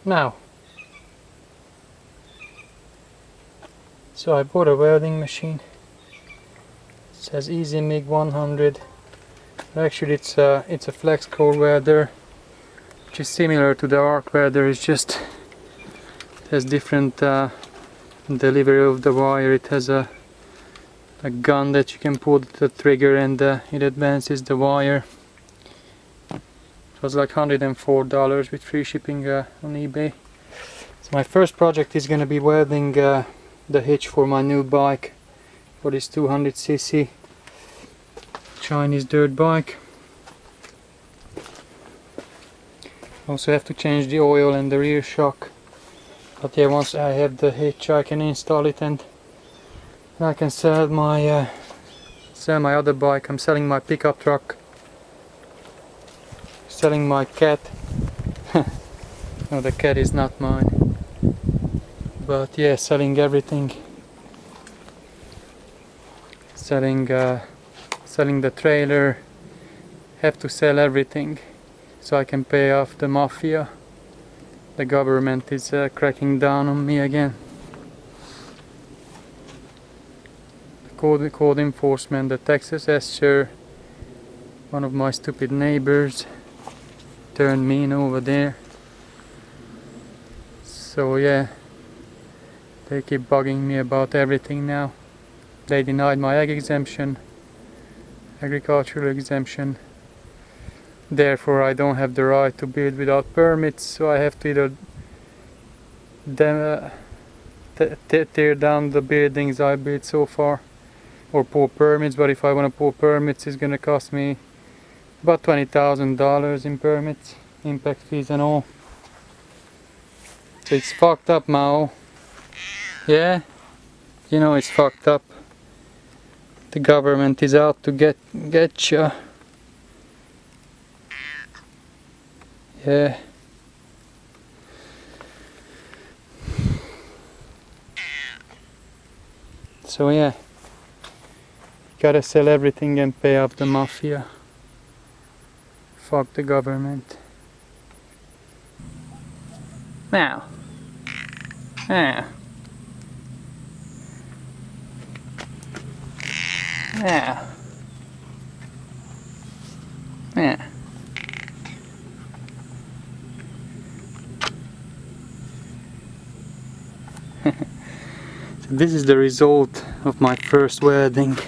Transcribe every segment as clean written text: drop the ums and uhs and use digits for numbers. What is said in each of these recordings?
Now, so I bought a welding machine. It says Easy MIG 100. Actually, it's a flex core welder, which is similar to the arc welder. It's just it has different delivery of the wire. It has a gun that you can pull the trigger, and it advances the wire. It was like $104 with free shipping on eBay. So my first project is gonna be welding the hitch for my new bike, for this 200cc Chinese dirt bike. Also have to change the oil and the rear shock. But yeah, once I have the hitch, I can install it and I can sell my other bike. I'm selling my pickup truck, selling my cat. No, the cat is not mine. But yeah, selling everything. Selling the trailer. Have to sell everything so I can pay off the mafia. The government is cracking down on me again. The code enforcement, the Texas Esther, one of my stupid neighbors, turned me in over there. So yeah, they keep bugging me about everything now. They denied my ag exemption, agricultural exemption. Therefore I don't have the right to build without permits, so I have to either tear down the buildings I built so far or pull permits. But if I want to pull permits, it's gonna cost me about $20,000 in permits, impact fees and all. So it's fucked up, Mao. Yeah? You know it's fucked up. The government is out to get ya. Yeah. So yeah, gotta sell everything and pay off the mafia. Fuck the government. Now. Yeah. Yeah. Yeah. So this is the result of my first welding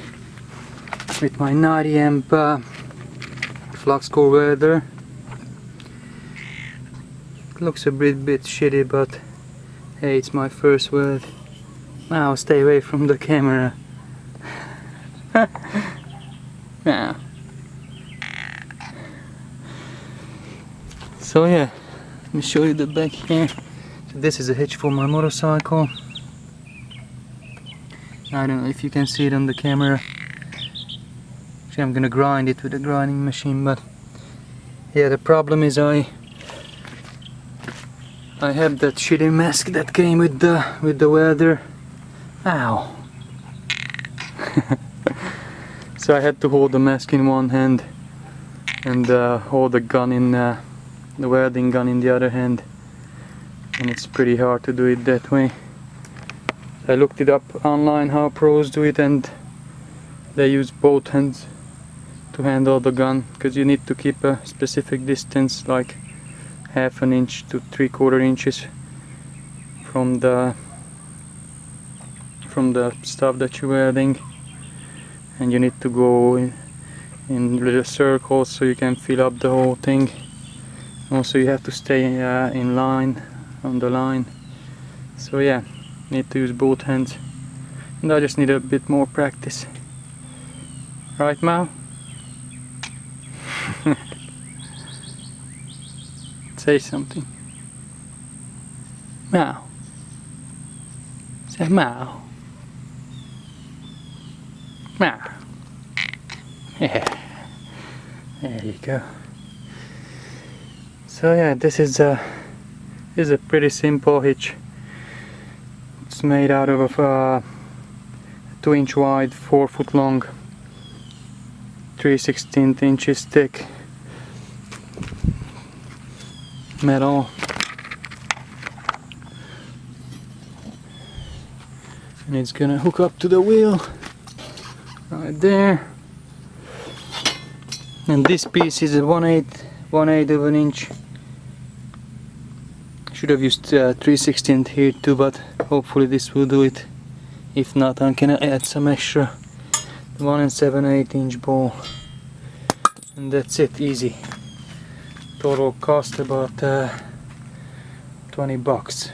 with my 90 amp flux core welder. It looks a bit shitty, but hey, it's my first weld. Now stay away from the camera. Yeah. So yeah, let me show you the back here. So this is a hitch for my motorcycle. I don't know if you can see it on the camera. Actually, I'm gonna grind it with a grinding machine, but yeah, the problem is I have that shitty mask that came with the welder. Ow. So I had to hold the mask in one hand and hold the gun in the welding gun in the other hand, and it's pretty hard to do it that way. I looked it up online how pros do it, and they use both hands to handle the gun, because you need to keep a specific distance, like half an inch to 3/4 inches from the stuff that you're welding, and you need to go in little circles so you can fill up the whole thing. Also, you have to stay in line, on the line. So yeah, need to use both hands, and I just need a bit more practice. Right, Mao? Say something. Mao. Say Mao. Mao. Yeah. There you go. So yeah, this is a pretty simple hitch. It's made out of a 2-inch wide, 4-foot long, 3/16 inches thick metal. and it's gonna hook up to the wheel right there. And this piece is a 1/8 of an inch. Should have used 3/16 here too, but hopefully this will do it. If not, I'm gonna add some extra 1 7/8 inch ball, and that's it. Easy. Total cost about 20 bucks.